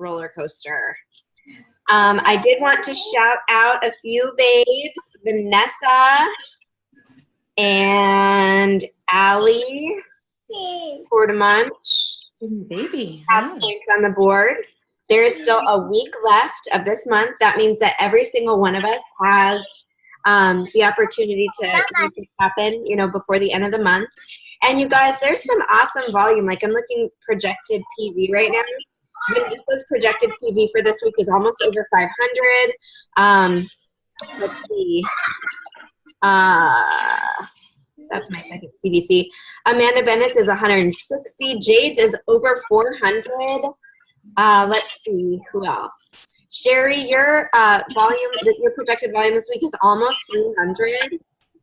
roller coaster. I did want to shout out a few babes, Vanessa and Allie Portamunch. Baby. Have points on the board. There is still a week left of this month. That means that every single one of us has the opportunity to make it happen, before the end of the month. And you guys, there's some awesome volume. Like I'm looking projected PV right now. Vanessa's projected PV for this week is almost over 500. Let's see. That's my second CVC. Amanda Bennett's is 160. Jade's is over 400. Let's see who else. Sherry, your volume, your projected volume this week is almost 300.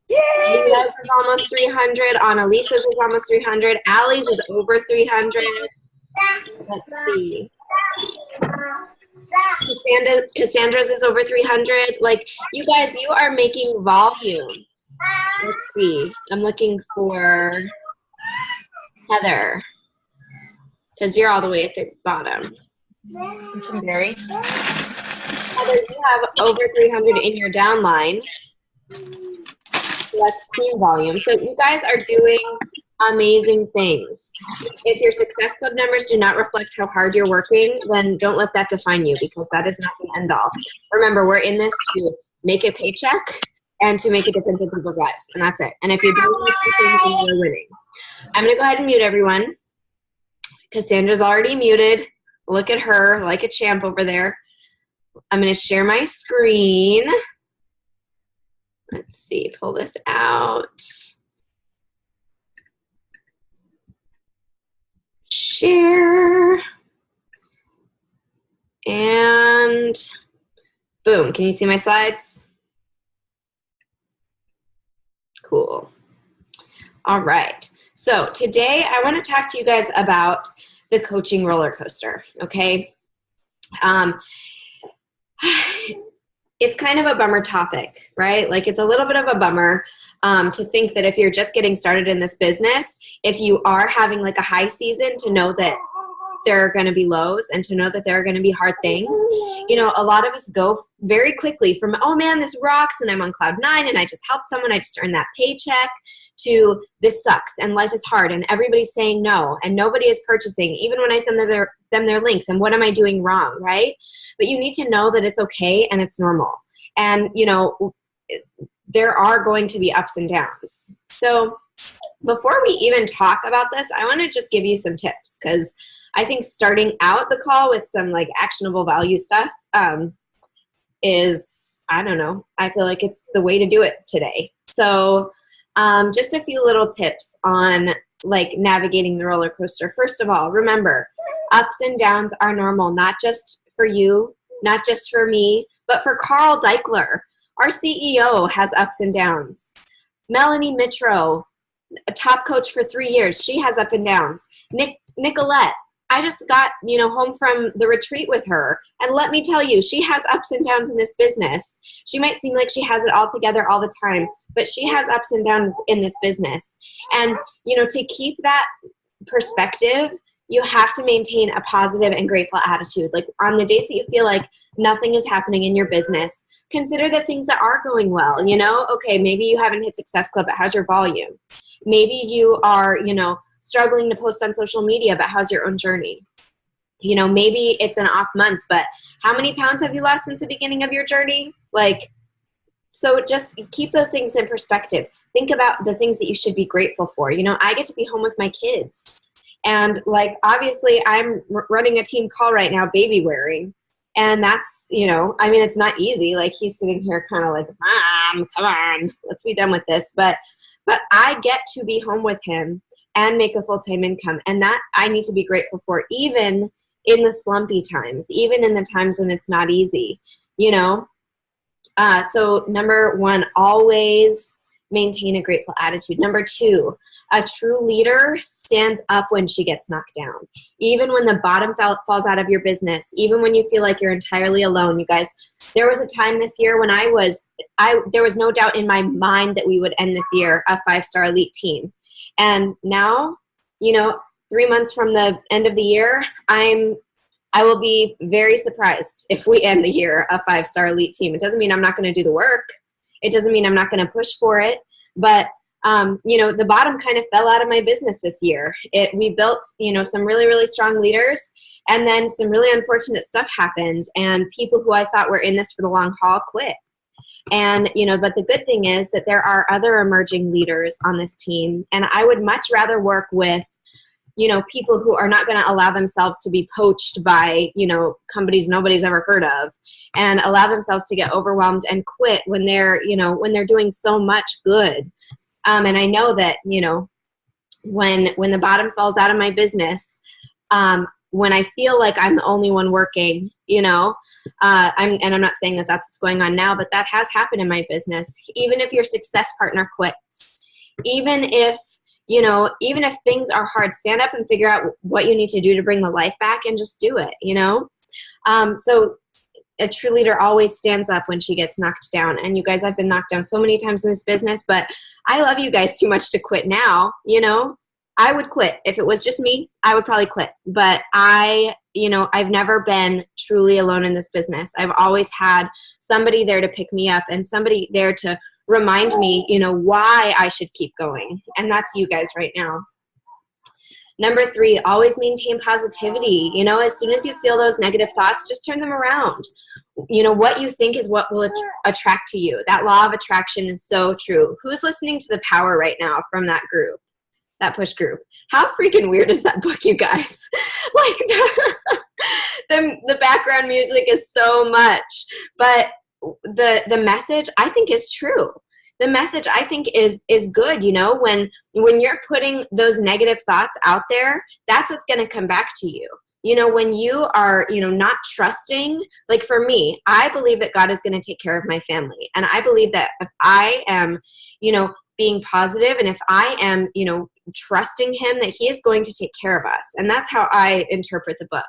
Yay! Leah's is almost 300. Annalisa's is almost 300. Allie's is over 300. Let's see. Cassandra's is over 300. Like, you guys, you are making volume. Let's see. I'm looking for Heather, because you're all the way at the bottom. And some berries. Heather, you have over 300 in your downline. So that's team volume. So you guys are doing amazing things. If your Success Club numbers do not reflect how hard you're working, then don't let that define you, because that is not the end all. Remember, we're in this to make a paycheck and to make a difference in people's lives, and that's it. And if you're doing these things, then you're winning. I'm going to go ahead and mute everyone. Cassandra's already muted. Look at her, like a champ over there. I'm going to share my screen. Let's see, pull this out. Share. And boom, can you see my slides? Cool. All right. So today I want to talk to you guys about the coaching roller coaster, okay? It's kind of a bummer topic, right? Like, it's a little bit of a bummer to think that if you're just getting started in this business, if you are having like a high season, to know that there are going to be lows and to know that there are going to be hard things. A lot of us go very quickly from, oh man, this rocks and I'm on cloud 9 and I just helped someone, I just earned that paycheck, to this sucks and life is hard and everybody's saying no and nobody is purchasing, even when I send them their links, and what am I doing wrong, right? But you need to know that it's okay and it's normal. And, there are going to be ups and downs. So before we even talk about this, I want to just give you some tips, because I think starting out the call with some like actionable value stuff is, I don't know, I feel like it's the way to do it today. So just a few little tips on like navigating the roller coaster. First of all, remember, ups and downs are normal, not just for you, not just for me, but for Carl Deichler. Our CEO has ups and downs. Melanie Mitro, a top coach for 3 years, she has up and downs. Nicolette, I just got home from the retreat with her, and let me tell you, she has ups and downs in this business. She might seem like she has it all together all the time, but she has ups and downs in this business. And to keep that perspective, you have to maintain a positive and grateful attitude. Like, on the days that you feel like nothing is happening in your business, consider the things that are going well. Okay, maybe you haven't hit Success Club, but how's your volume? Maybe you are, struggling to post on social media, but how's your own journey? Maybe it's an off month, but how many pounds have you lost since the beginning of your journey? So just keep those things in perspective. Think about the things that you should be grateful for. I get to be home with my kids. And obviously I'm running a team call right now, baby wearing. And that's, it's not easy. He's sitting here kind of like, Mom, come on, let's be done with this. But I get to be home with him and make a full-time income. And that I need to be grateful for, even in the slumpy times, even in the times when it's not easy, So number one, always maintain a grateful attitude. Number two, a true leader stands up when she gets knocked down. Even when the bottom falls out of your business, even when you feel like you're entirely alone. You guys, there was a time this year when there was no doubt in my mind that we would end this year a 5-star elite team. And now, 3 months from the end of the year, I'm I will be very surprised if we end the year a 5-star elite team. It doesn't mean I'm not going to do the work. It doesn't mean I'm not going to push for it. But, the bottom kind of fell out of my business this year. We built, some really, really strong leaders, and then some really unfortunate stuff happened, and people who I thought were in this for the long haul quit. And, but the good thing is that there are other emerging leaders on this team, and I would much rather work with people who are not going to allow themselves to be poached by, companies nobody's ever heard of, and allow themselves to get overwhelmed and quit when they're doing so much good. And I know that, when the bottom falls out of my business, when I feel like I'm the only one working, I'm not saying that that's what's going on now, but that has happened in my business. Even if your success partner quits, even if things are hard, stand up and figure out what you need to do to bring the life back and just do it, So a true leader always stands up when she gets knocked down. And you guys, I've been knocked down so many times in this business, but I love you guys too much to quit now. I would quit. If it was just me, I would probably quit. But I've never been truly alone in this business. I've always had somebody there to pick me up and somebody there to remind me, why I should keep going. And that's you guys right now. Number 3, always maintain positivity. As soon as you feel those negative thoughts, just turn them around. What you think is what will attract to you. That law of attraction is so true. Who's listening to The Power right now from that group, that push group? How freaking weird is that book, you guys? Like the background music is so much, but the message I think is true. The message I think is good. When you're putting those negative thoughts out there, that's what's going to come back to you. When you are, not trusting, like for me, I believe that God is going to take care of my family. And I believe that if I am, being positive, and if I am, trusting him, that he is going to take care of us. And that's how I interpret the book.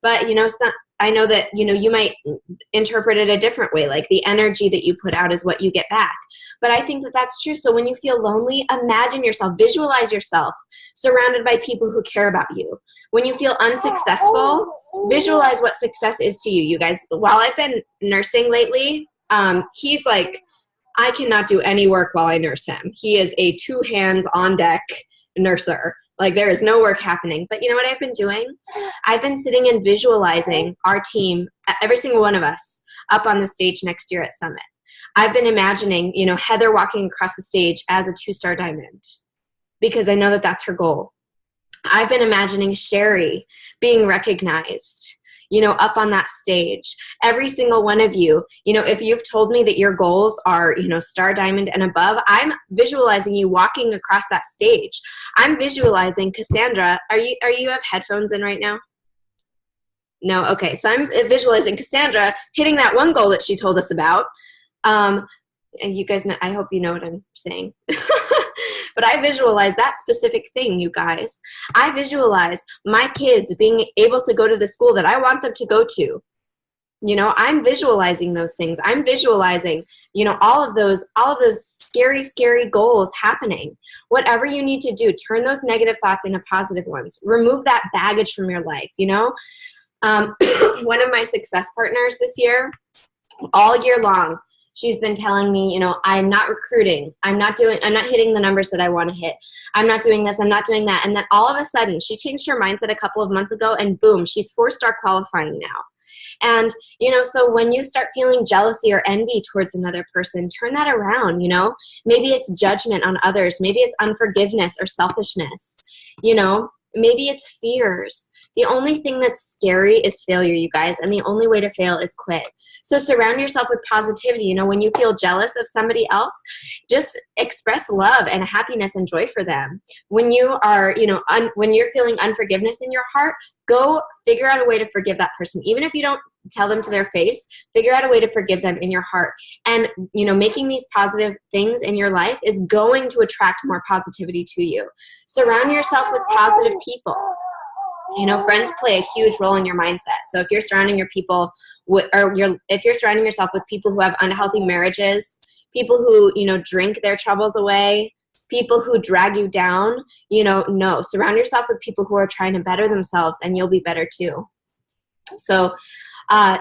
But, I know that, you might interpret it a different way, like the energy that you put out is what you get back. But I think that that's true. So when you feel lonely, imagine yourself, visualize yourself surrounded by people who care about you. When you feel unsuccessful, visualize what success is to you, you guys. While I've been nursing lately, he's like, I cannot do any work while I nurse him. He is a 2 hands on deck nurser. Like there is no work happening. But you know what I've been doing? I've been sitting and visualizing our team, every single one of us, up on the stage next year at Summit. I've been imagining, Heather walking across the stage as a 2-star diamond because I know that that's her goal. I've been imagining Sherry being recognized, up on that stage. Every single one of you, if you've told me that your goals are, star diamond and above, I'm visualizing you walking across that stage. I'm visualizing Cassandra. Are you have headphones in right now? No? Okay. So I'm visualizing Cassandra hitting that one goal that she told us about. And you guys know, I hope you know what I'm saying. But I visualize that specific thing, you guys. I visualize my kids being able to go to the school that I want them to go to. I'm visualizing those things. I'm visualizing, all of those scary, scary goals happening. Whatever you need to do, turn those negative thoughts into positive ones. Remove that baggage from your life, One of my success partners this year, all year long, she's been telling me, I'm not recruiting. I'm not hitting the numbers that I want to hit. I'm not doing this. I'm not doing that. And then all of a sudden she changed her mindset a couple of months ago and boom, she's 4-star qualifying now. And, so when you start feeling jealousy or envy towards another person, turn that around, Maybe it's judgment on others. Maybe it's unforgiveness or selfishness, Maybe it's fears. The only thing that's scary is failure, you guys, and the only way to fail is quit. So surround yourself with positivity. When you feel jealous of somebody else, just express love and happiness and joy for them. When you are, when you're feeling unforgiveness in your heart, go figure out a way to forgive that person. Even if you don't tell them to their face, figure out a way to forgive them in your heart. And, making these positive things in your life is going to attract more positivity to you. Surround yourself with positive people. Friends play a huge role in your mindset. So if you're surrounding your people if you're surrounding yourself with people who have unhealthy marriages, people who, drink their troubles away, people who drag you down, no, surround yourself with people who are trying to better themselves and you'll be better too. So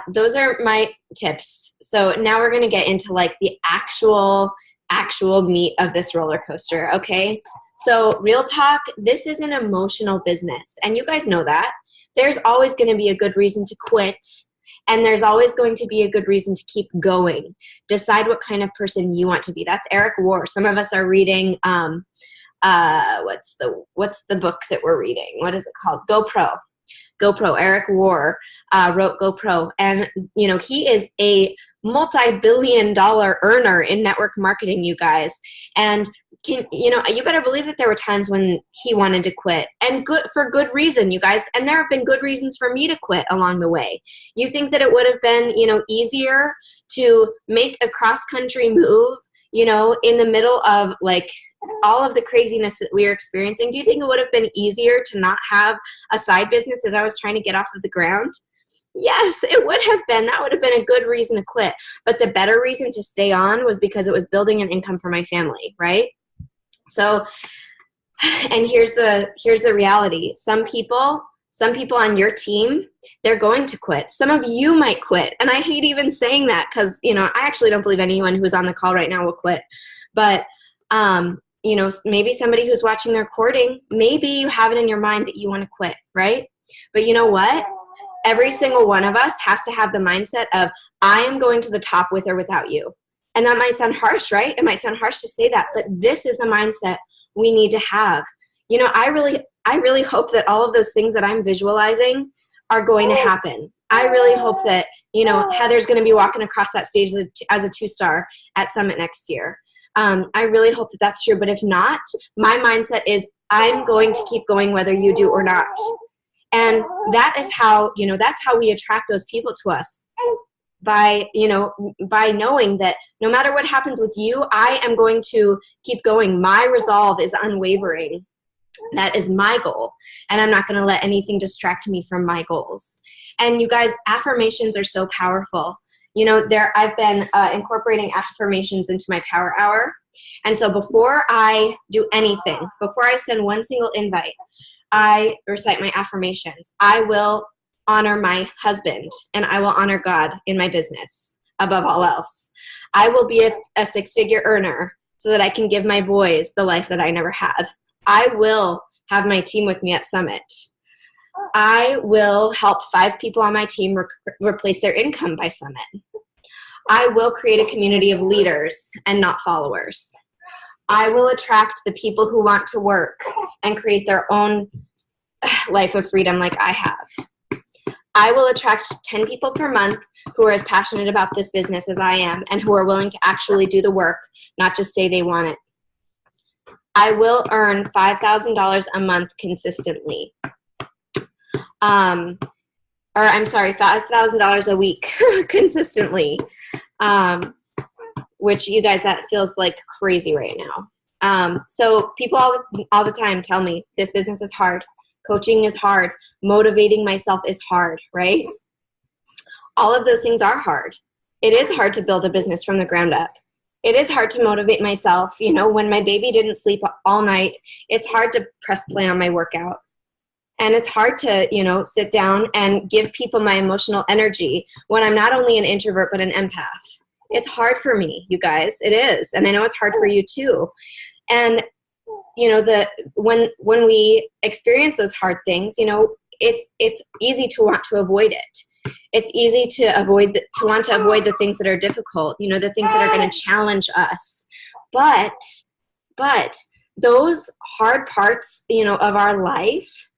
those are my tips. So now we're going to get into like the actual meat of this roller coaster. Okay. So real talk, this is an emotional business. And you guys know that. There's always going to be a good reason to quit. And there's always going to be a good reason to keep going. Decide what kind of person you want to be. That's Eric War. Some of us are reading, what's the book that we're reading? What is it called? GoPro. Eric War wrote GoPro, and he is a multi-billion-dollar earner in network marketing, you guys. And you better believe that there were times when he wanted to quit, and for good reason, you guys. And there have been good reasons for me to quit along the way. You think that it would have been easier to make a cross-country move, in the middle of like all of the craziness that we are experiencing? Do you think it would have been easier to not have a side business that I was trying to get off of the ground? Yes, it would have been. That would have been a good reason to quit. But the better reason to stay on was because it was building an income for my family, right? So, and here's the reality. Some people on your team, they're going to quit. Some of you might quit. And I hate even saying that because, I actually don't believe anyone who's on the call right now will quit. But, maybe somebody who's watching the recording, maybe you have it in your mind that you want to quit, right? But you know what? Every single one of us has to have the mindset of, I am going to the top with or without you. And that might sound harsh, right? It might sound harsh to say that, but this is the mindset we need to have. I really hope that all of those things that I'm visualizing are going to happen. I really hope that, Heather's going to be walking across that stage as a 2-star at Summit next year. I really hope that that's true. But if not, my mindset is I'm going to keep going whether you do or not. And that is how, that's how we attract those people to us. By knowing that no matter what happens with you, I am going to keep going. My resolve is unwavering. That is my goal. And I'm not going to let anything distract me from my goals. And you guys, affirmations are so powerful. I've been incorporating affirmations into my power hour. And so before I do anything, before I send one single invite, I recite my affirmations. I will honor my husband and I will honor God in my business above all else. I will be a 6-figure earner so that I can give my boys the life that I never had. I will have my team with me at Summit. I will help 5 people on my team replace their income by Summit. I will create a community of leaders and not followers. I will attract the people who want to work and create their own life of freedom like I have. I will attract 10 people per month who are as passionate about this business as I am and who are willing to actually do the work, not just say they want it. I will earn $5,000 a month consistently. $5,000 a week consistently. Which you guys, that feels like crazy right now. So people all the time tell me this business is hard. Coaching is hard. Motivating myself is hard, right? All of those things are hard. It is hard to build a business from the ground up. It is hard to motivate myself. When my baby didn't sleep all night, it's hard to press play on my workout. And it's hard to, sit down and give people my emotional energy when I'm not only an introvert, but an empath. It's hard for me, you guys. It is. And I know it's hard for you too. And when we experience those hard things, it's easy to want to avoid it. It's easy to want to avoid the things that are difficult, the things that are going to challenge us. But those hard parts, of our life,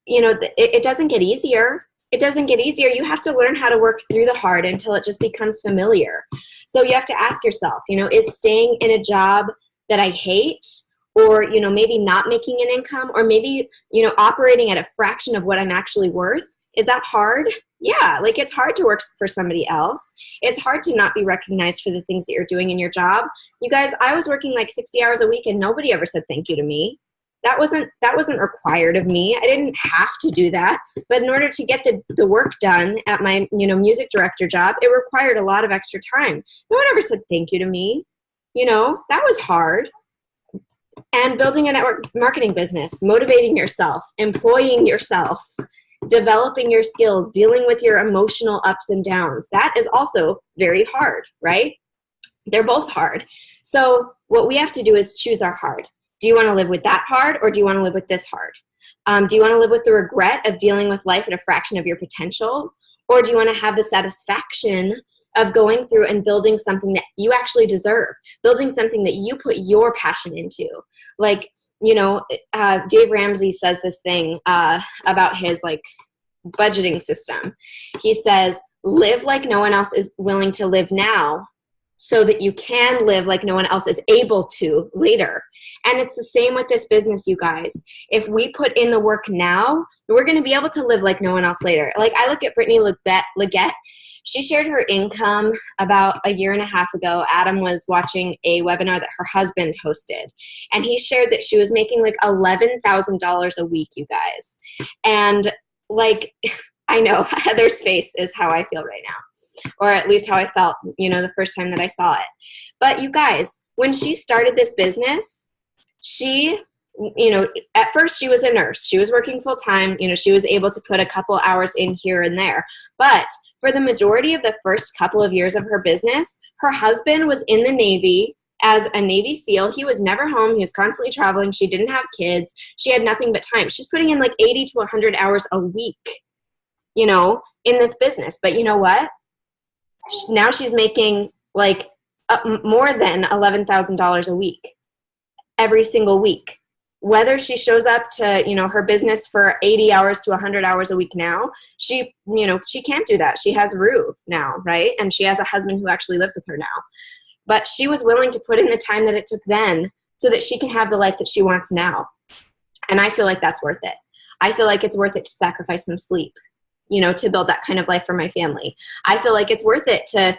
it doesn't get easier. It doesn't get easier. You have to learn how to work through the hard until it just becomes familiar. So you have to ask yourself, is staying in a job that I hate, or, maybe not making an income, or maybe, operating at a fraction of what I'm actually worth, is that hard? Yeah, it's hard to work for somebody else. It's hard to not be recognized for the things that you're doing in your job. You guys, I was working 60 hours a week and nobody ever said thank you to me. That wasn't required of me. I didn't have to do that. But in order to get the work done at my, music director job, it required a lot of extra time. No one ever said thank you to me. That was hard. And building a network marketing business, motivating yourself, employing yourself, developing your skills, dealing with your emotional ups and downs. That is also very hard, right? They're both hard. So what we have to do is choose our hard. Do you want to live with that hard, or do you want to live with this hard? Do you want to live with the regret of dealing with life at a fraction of your potential? Or do you want to have the satisfaction of going through and building something that you actually deserve, building something that you put your passion into? Like, Dave Ramsey says this thing about his budgeting system. He says, live like no one else is willing to live now, so that you can live like no one else is able to later. And it's the same with this business, you guys. If we put in the work now, we're going to be able to live like no one else later. Like, I look at Brittany Leggett. She shared her income about a year and a half ago. Adam was watching a webinar that her husband hosted, and he shared that she was making like $11,000 a week, you guys. And I know Heather's face is how I feel right now, or at least how I felt, the first time that I saw it. But you guys, when she started this business, she, at first she was a nurse. She was working full time. She was able to put a couple hours in here and there. But for the majority of the first couple of years of her business, her husband was in the Navy as a Navy SEAL. He was never home. He was constantly traveling. She didn't have kids. She had nothing but time. She's putting in like 80 to 100 hours a week, in this business. But you know what? Now she's making more than $11,000 a week every single week. Whether she shows up to, her business for 80 hours to 100 hours a week now, she can't do that. She has Rue now, right? And she has a husband who actually lives with her now. But she was willing to put in the time that it took then so that she can have the life that she wants now. And I feel like that's worth it. I feel like it's worth it to sacrifice some sleep, to build that kind of life for my family. I feel like it's worth it to,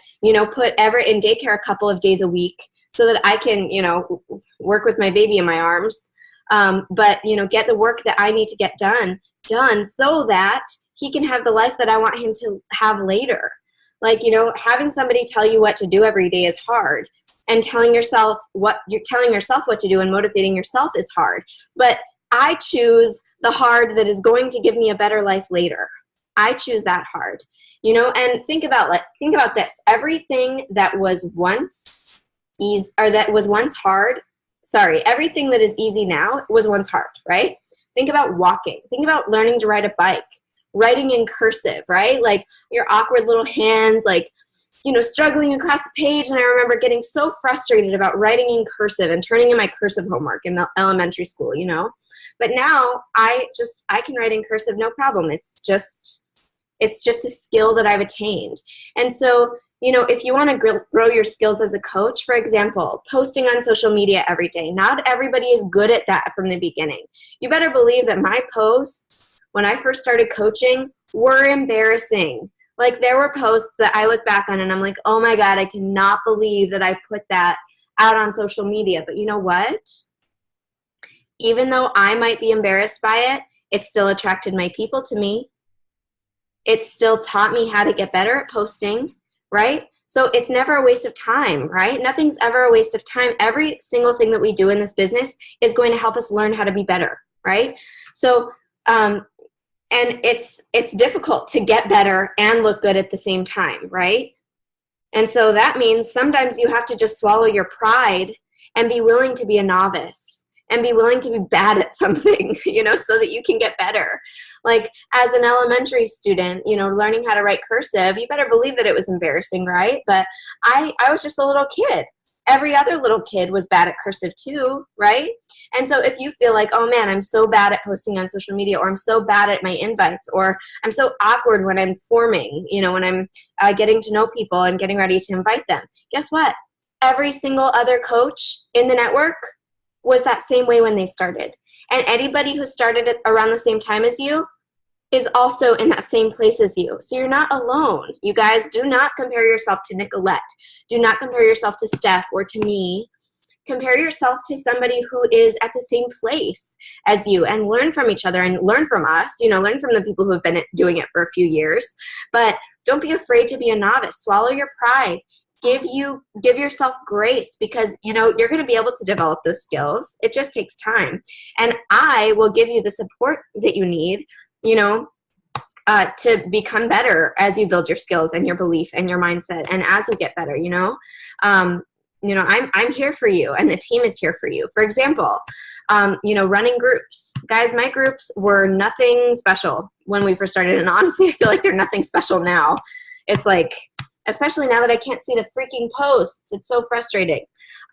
put Everett in daycare a couple of days a week so that I can, work with my baby in my arms. But, get the work that I need to get done so that he can have the life that I want him to have later. Having somebody tell you what to do every day is hard. And telling yourself what to do and motivating yourself is hard. But I choose the hard that is going to give me a better life later. I choose that hard, and think about this. Everything that was once easy, or that was once hard, everything that is easy now was once hard, right? Think about walking. Think about learning to ride a bike, writing in cursive, right? Like your awkward little hands, struggling across the page. And I remember getting so frustrated about writing in cursive and turning in my cursive homework in elementary school, But now I can write in cursive no problem. It's just a skill that I've attained. And so, if you want to grow your skills as a coach, for example, posting on social media every day, not everybody is good at that from the beginning. You better believe that my posts, when I first started coaching, were embarrassing. There were posts that I look back on and I'm like, oh my God, I cannot believe that I put that out on social media. But you know what? Even though I might be embarrassed by it, it still attracted my people to me. It still taught me how to get better at posting, right? So it's never a waste of time, right? Nothing's ever a waste of time. Every single thing that we do in this business is going to help us learn how to be better, right? So, and it's difficult to get better and look good at the same time, right? And so that means sometimes you have to just swallow your pride and be willing to be a novice and be willing to be bad at something, so that you can get better. As an elementary student, learning how to write cursive, you better believe that it was embarrassing, right? But I was just a little kid. Every other little kid was bad at cursive too, right? And so if you feel like, oh man, I'm so bad at posting on social media, or I'm so bad at my invites, or I'm so awkward when I'm forming, when I'm getting to know people and getting ready to invite them, guess what? Every single other coach in the network was that same way when they started. And anybody who started it around the same time as you is also in that same place as you. So you're not alone. You guys, do not compare yourself to Nicolette. Do not compare yourself to Steph or to me. Compare yourself to somebody who is at the same place as you, and learn from each other and learn from us, learn from the people who have been doing it for a few years. But don't be afraid to be a novice. Swallow your pride. Give yourself grace, because you're going to be able to develop those skills. It just takes time. And I will give you the support that you need, to become better as you build your skills and your belief and your mindset, and as you get better, I'm here for you, and the team is here for you. For example, running groups. Guys, my groups were nothing special when we first started, and honestly, I feel like they're nothing special now. It's like, especially now that I can't see the freaking posts, it's so frustrating.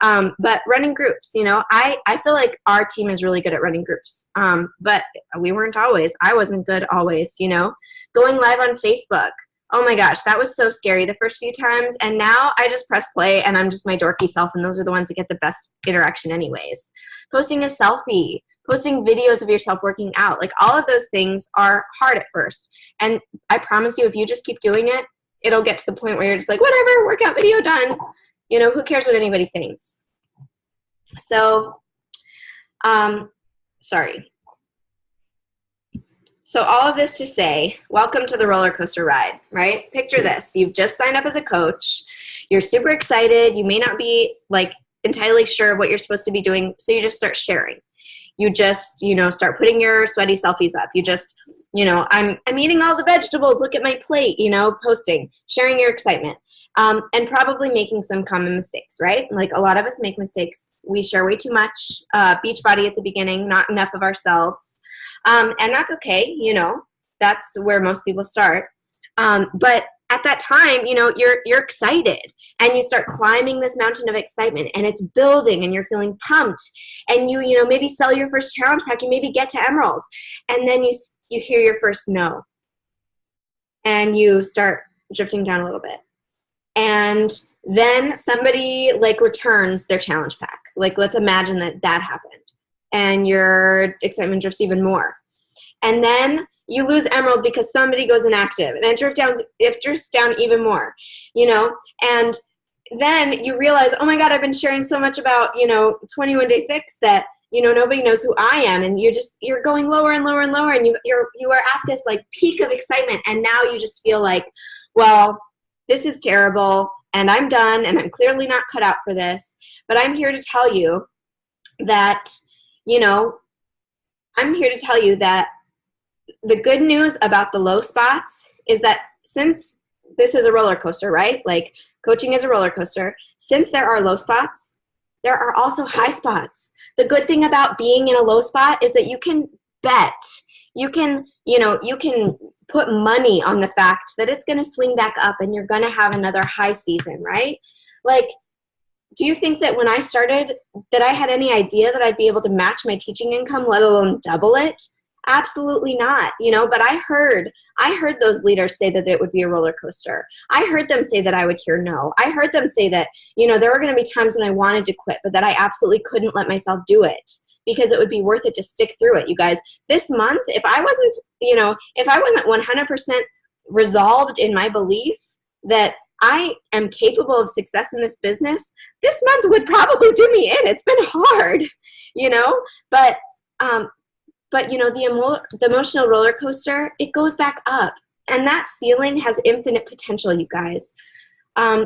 But running groups, I feel like our team is really good at running groups. But we weren't always. I wasn't good always, going live on Facebook. Oh my gosh, that was so scary the first few times. And now I just press play and I'm just my dorky self. And those are the ones that get the best interaction anyways. Posting a selfie, posting videos of yourself working out, like all of those things are hard at first. And I promise you, if you just keep doing it, it'll get to the point where you're just like, whatever, workout video done. Who cares what anybody thinks? So, sorry. So all of this to say, welcome to the roller coaster ride, right? Picture this. You've just signed up as a coach. You're super excited. You may not be like entirely sure of what you're supposed to be doing. So you just start sharing. You just, start putting your sweaty selfies up. You just, I'm eating all the vegetables. Look at my plate, posting, sharing your excitement, and probably making some common mistakes, right? Like a lot of us make mistakes. We share way too much beach body at the beginning, not enough of ourselves. And that's okay, that's where most people start. But at that time, you're excited and you start climbing this mountain of excitement and it's building and you're feeling pumped and you maybe sell your first challenge pack, you maybe get to Emerald, and then you hear your first no and you start drifting down a little bit. And then somebody returns their challenge pack. Let's imagine that happened and your excitement drifts even more. And then you lose Emerald because somebody goes inactive and it drifts down even more, and then you realize, oh my God, I've been sharing so much about, 21 Day Fix that, nobody knows who I am. And you're going lower and lower and lower. And you are at this peak of excitement. And now you just feel like, well, this is terrible and I'm done and I'm clearly not cut out for this. But I'm here to tell you that, the good news about the low spots is that since this is a roller coaster, right? Like coaching is a roller coaster. Since there are low spots, there are also high spots. The good thing about being in a low spot is that you can bet. You can put money on the fact that it's going to swing back up and you're going to have another high season, right? Do you think that when I started that I had any idea that I'd be able to match my teaching income, let alone double it? Absolutely not, but I heard those leaders say that it would be a roller coaster. I heard them say that I would hear no. I heard them say that, there were going to be times when I wanted to quit, but that I absolutely couldn't let myself do it because it would be worth it to stick through it. You guys, this month, if I wasn't 100% resolved in my belief that I am capable of success in this business, this month would probably do me in. It's been hard, but the emotional roller coaster, it goes back up, and that ceiling has infinite potential, you guys.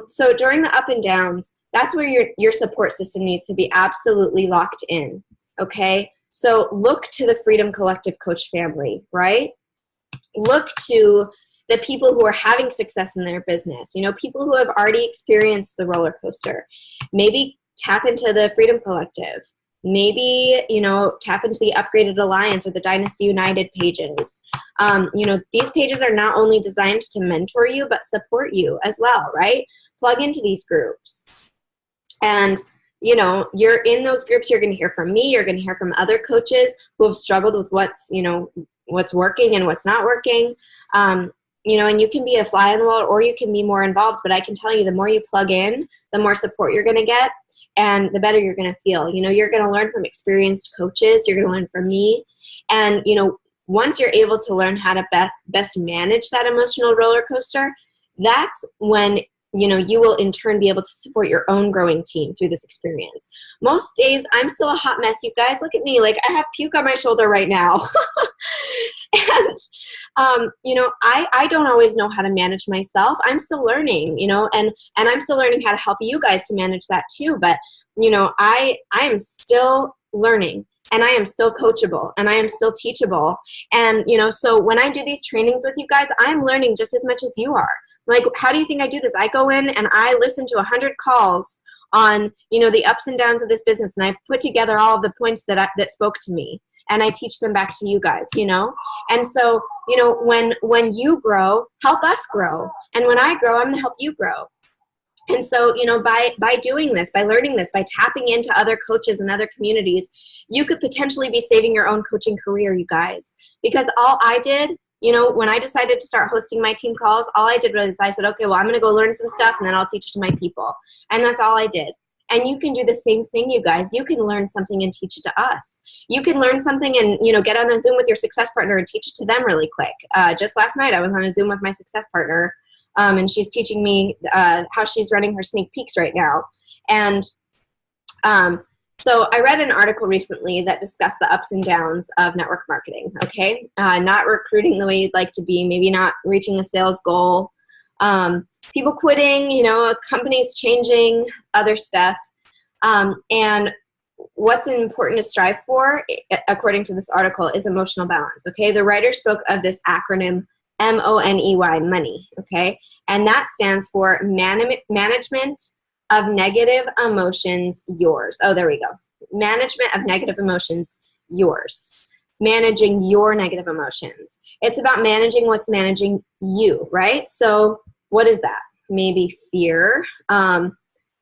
So during the up and downs, that's where your support system needs to be absolutely locked in. Okay. So look to the Freedom Collective Coach family, right? Look to the people who are having success in their business, people who have already experienced the roller coaster. Maybe tap into the Freedom Collective. Maybe, tap into the Upgraded Alliance or the Dynasty United pages. These pages are not only designed to mentor you, but support you as well, right? Plug into these groups. And, you're in those groups, you're going to hear from me, you're going to hear from other coaches who have struggled with what's working and what's not working. And you can be a fly on the wall or you can be more involved, but I can tell you the more you plug in, the more support you're going to get. And the better you're going to feel. You're going to learn from experienced coaches. You're going to learn from me. And, once you're able to learn how to best manage that emotional roller coaster, that's when, you will in turn be able to support your own growing team through this experience. Most days, I'm still a hot mess, you guys. Look at me. I have puke on my shoulder right now. And, I don't always know how to manage myself. I'm still learning, and I'm still learning how to help you guys to manage that too. But, I am still learning. and I am still coachable, and I am still teachable. And, so when I do these trainings with you guys, I'm learning just as much as you are. Like, how do you think I do this? I go in and I listen to 100 calls on, the ups and downs of this business, and I put together all of the points that spoke to me, and I teach them back to you guys, And so, when you grow, help us grow. And when I grow, I'm going to help you grow. And so, by doing this, by learning this, by tapping into other coaches and other communities, you could potentially be saving your own coaching career, you guys. Because all I did, when I decided to start hosting my team calls, all I did was I said, okay, well, I'm going to go learn some stuff, and then I'll teach it to my people. And that's all I did. And you can do the same thing, you guys. You can learn something and teach it to us. You can learn something and, get on a Zoom with your success partner and teach it to them really quick. Just last night, I was on a Zoom with my success partner, and she's teaching me how she's running her sneak peeks right now. And so I read an article recently that discussed the ups and downs of network marketing, okay? Not recruiting the way you'd like to be, maybe not reaching a sales goal, people quitting, companies changing, other stuff. And what's important to strive for, according to this article, is emotional balance, okay? The writer spoke of this acronym MONEY, money, okay? And that stands for management of negative emotions, yours. Oh, there we go. Management of negative emotions, yours. Managing your negative emotions. It's about managing what's managing you, right? So what is that? Maybe fear,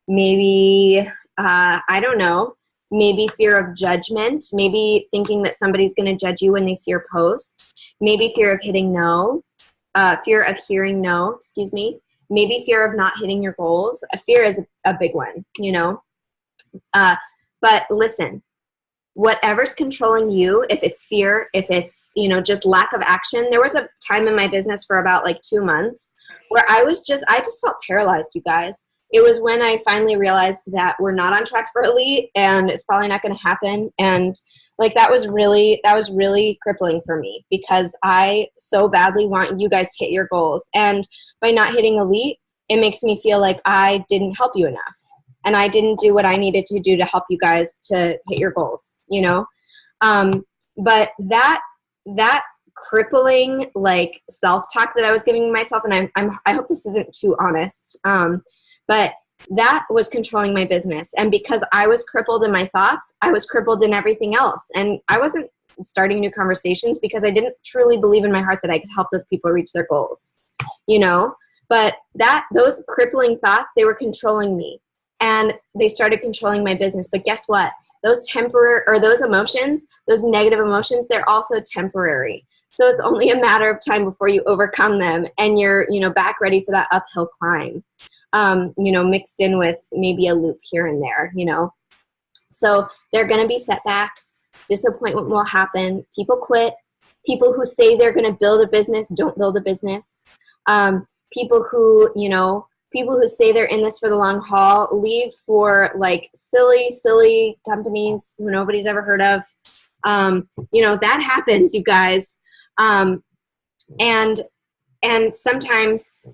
maybe, I don't know, maybe fear of judgment, maybe thinking that somebody's going to judge you when they see your posts, maybe fear of hitting no, fear of hearing no, maybe fear of not hitting your goals. Fear is a big one, but listen, whatever's controlling you, if it's fear, if it's, just lack of action. There was a time in my business for about 2 months where I just felt paralyzed, you guys. It was when I finally realized that we're not on track for elite and it's probably not going to happen. And that was really crippling for me because I so badly want you guys to hit your goals. And by not hitting elite, it makes me feel like I didn't help you enough. And I didn't do what I needed to do to help you guys to hit your goals, But that crippling self-talk that I was giving myself, and I hope this isn't too honest, but that was controlling my business. And because I was crippled in my thoughts, I was crippled in everything else. And I wasn't starting new conversations because I didn't truly believe in my heart that I could help those people reach their goals, But those crippling thoughts, they were controlling me. And they started controlling my business. But guess what? Those emotions, those negative emotions, they're also temporary. So it's only a matter of time before you overcome them and you're, back ready for that uphill climb, mixed in with maybe a loop here and there, So there are going to be setbacks. Disappointment will happen. People quit. People who say they're going to build a business don't build a business. People who say they're in this for the long haul leave for silly companies who nobody's ever heard of. That happens, you guys. And sometimes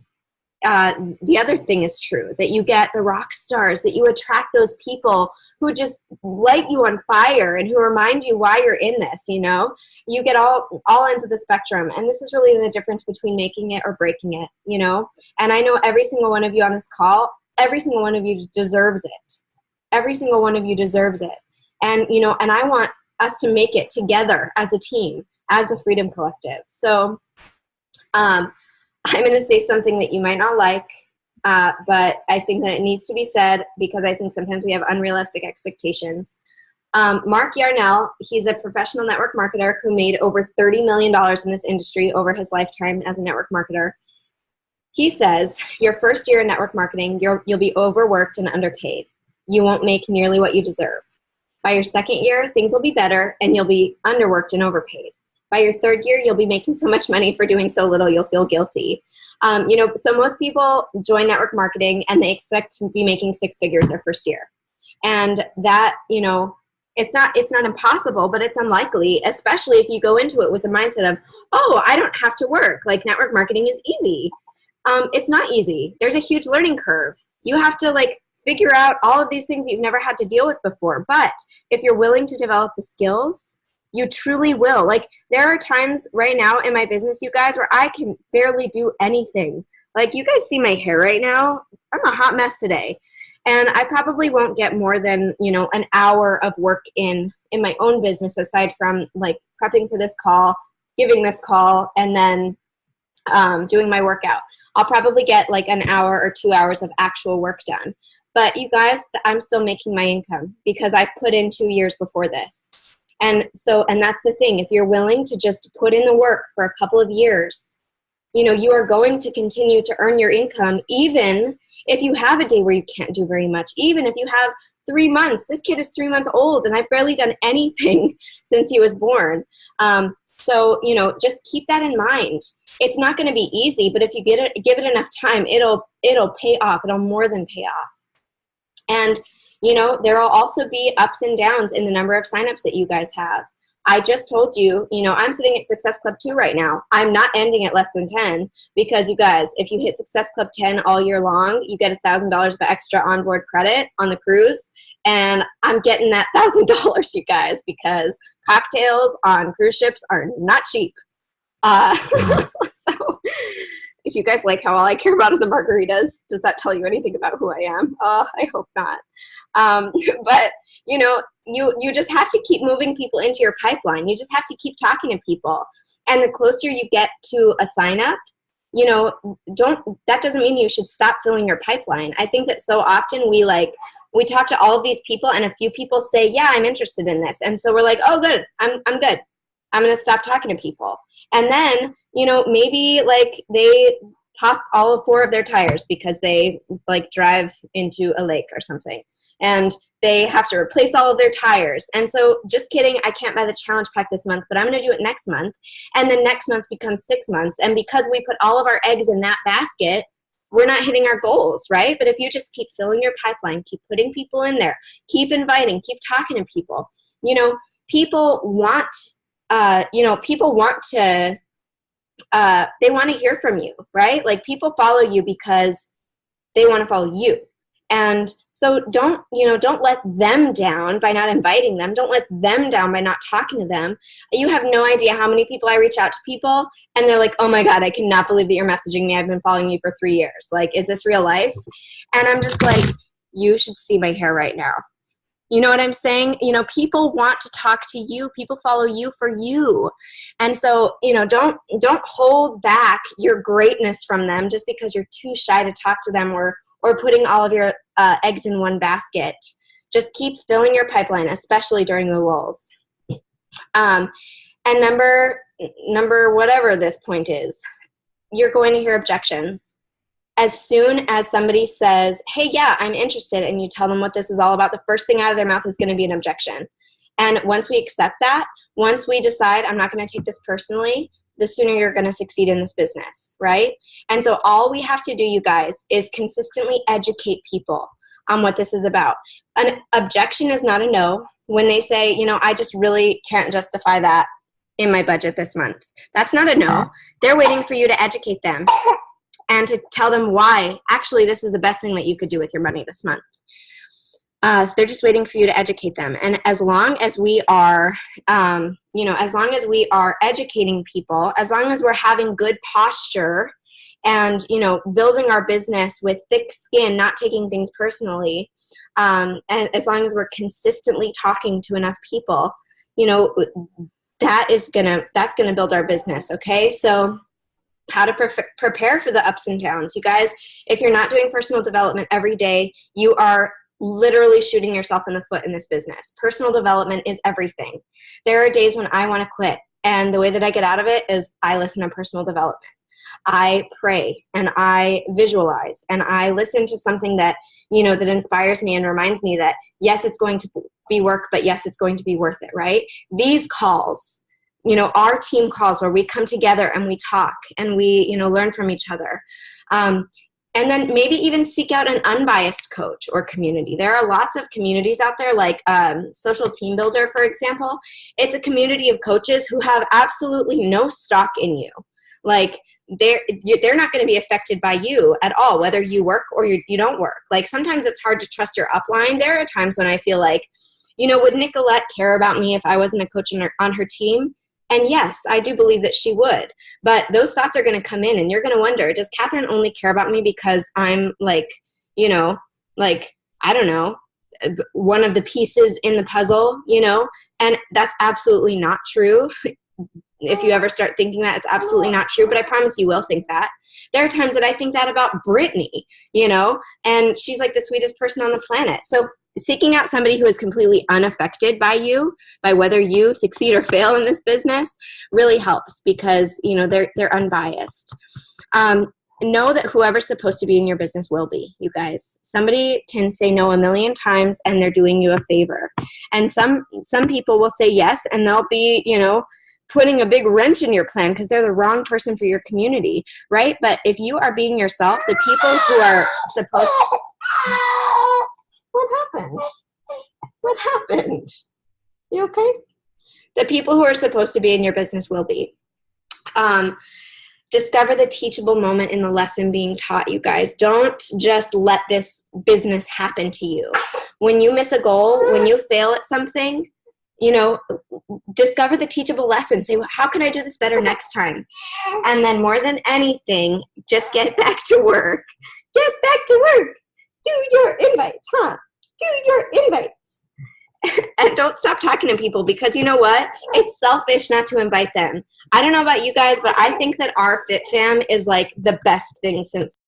the other thing is true, that you get the rock stars, that you attract those people who just light you on fire and who remind you why you're in this, You get all ends of the spectrum. And this is really the difference between making it or breaking it, And I know every single one of you on this call, every single one of you deserves it. Every single one of you deserves it. And, and I want us to make it together as a team, as the Freedom Collective. So I'm going to say something that you might not like, but I think that it needs to be said because I think sometimes we have unrealistic expectations. Mark Yarnell, he's a professional network marketer who made over $30 million in this industry over his lifetime as a network marketer. He says, your first year in network marketing, you'll be overworked and underpaid. You won't make nearly what you deserve. By your second year, things will be better and you'll be underworked and overpaid. By your third year, you'll be making so much money for doing so little, you'll feel guilty. So most people join network marketing and they expect to be making 6 figures their first year. And that, it's not impossible, but it's unlikely, especially if you go into it with the mindset of, oh, I don't have to work. Network marketing is easy. It's not easy. There's a huge learning curve. You have to figure out all of these things you've never had to deal with before. But if you're willing to develop the skills, you truly will. Like, there are times right now in my business, you guys, where I can barely do anything. Like, you guys see my hair right now. I'm a hot mess today. And I probably won't get more than, an hour of work in my own business, aside from like prepping for this call, giving this call, and then doing my workout. I'll probably get like an hour or 2 hours of actual work done. But you guys, I'm still making my income because I've put in 2 years before this. And that's the thing. If you're willing to just put in the work for a couple of years, you are going to continue to earn your income, even if you have a day where you can't do very much, even if you have 3 months. This kid is 3 months old, and I've barely done anything since he was born. So, just keep that in mind. It's not going to be easy, but if you give it enough time, it'll pay off. It'll more than pay off. And, there will also be ups and downs in the number of signups that you guys have. I just told you, I'm sitting at Success Club 2 right now. I'm not ending at less than 10 because, you guys, if you hit Success Club 10 all year long, you get $1,000 of extra onboard credit on the cruise. And I'm getting that $1,000, you guys, because cocktails on cruise ships are not cheap. So if you guys like how all I care about are the margaritas, does that tell you anything about who I am? I hope not. But, you just have to keep moving people into your pipeline. You just have to keep talking to people. And the closer you get to a sign up, that doesn't mean you should stop filling your pipeline. I think that so often we talk to all of these people and a few people say, yeah, I'm interested in this. And so we're like, oh, good. I'm good. I'm going to stop talking to people. And then, maybe like they pop all 4 of their tires because they like drive into a lake or something. And they have to replace all of their tires. And so, just kidding, I can't buy the challenge pack this month, but I'm going to do it next month. And then next month becomes 6 months. And because we put all of our eggs in that basket, we're not hitting our goals, right? But if you just keep filling your pipeline, keep putting people in there, keep inviting, keep talking to people, people want to, they want to hear from you, right? Like, people follow you because they want to follow you. And so don't let them down by not inviting them. Don't let them down by not talking to them. You have no idea how many people I reach out to people and they're like, oh my God, I cannot believe that you're messaging me. I've been following you for 3 years. Like, is this real life? And I'm just like, you should see my hair right now. You know what I'm saying? People want to talk to you. People follow you for you. And so, don't hold back your greatness from them just because you're too shy to talk to them or putting all of your eggs in one basket. Just keep filling your pipeline, especially during the lulls. And number whatever this point is, you're going to hear objections. As soon as somebody says, hey, yeah, I'm interested, and you tell them what this is all about, the first thing out of their mouth is going to be an objection. And once we accept that, once we decide I'm not going to take this personally, the sooner you're going to succeed in this business, right? And so all we have to do, you guys, is consistently educate people on what this is about. An objection is not a no. When they say, I just really can't justify that in my budget this month, that's not a no. They're waiting for you to educate them and to tell them why actually this is the best thing that you could do with your money this month. They're just waiting for you to educate them. And as long as we are, as long as we are educating people, as long as we're having good posture and, building our business with thick skin, not taking things personally, and as long as we're consistently talking to enough people, that's gonna build our business. Okay. So how to prepare for the ups and downs. You guys, if you're not doing personal development every day, you are literally shooting yourself in the foot in this business. Personal development is everything. There are days when I want to quit, and the way that I get out of it is I listen to personal development. I pray and I visualize and I listen to something that, that inspires me and reminds me that yes, it's going to be work, but yes, it's going to be worth it, right? These calls, our team calls where we come together and we talk and we, learn from each other. And then maybe even seek out an unbiased coach or community. There are lots of communities out there like Social Team Builder, for example. It's a community of coaches who have absolutely no stock in you. Like, they're not going to be affected by you at all, whether you work or you don't work. Like sometimes it's hard to trust your upline. There are times when I feel like, would Nicolette care about me if I wasn't a coach on her team? And yes, I do believe that she would. But those thoughts are going to come in and you're going to wonder, does Kathryn only care about me because I'm like, I don't know, one of the pieces in the puzzle, And that's absolutely not true. If you ever start thinking that, it's absolutely not true, but I promise you will think that. There are times that I think that about Brittany, and she's like the sweetest person on the planet. So seeking out somebody who is completely unaffected by you, by whether you succeed or fail in this business, really helps because, they're unbiased. Know that whoever's supposed to be in your business will be, you guys. Somebody can say no a million times and they're doing you a favor. And some people will say yes and they'll be, putting a big wrench in your plan because they're the wrong person for your community, right? But if you are being yourself, the people who are supposed to... What happened? What happened? You okay? The people who are supposed to be in your business will be. Discover the teachable moment in the lesson being taught, you guys. Don't just let this business happen to you. When you miss a goal, when you fail at something, discover the teachable lesson. Say, well, how can I do this better next time? And then more than anything, just get back to work. Get back to work. Do your invites, Do your invites. And don't stop talking to people because you know what? It's selfish not to invite them. I don't know about you guys, but I think that our Fit Fam is like the best thing since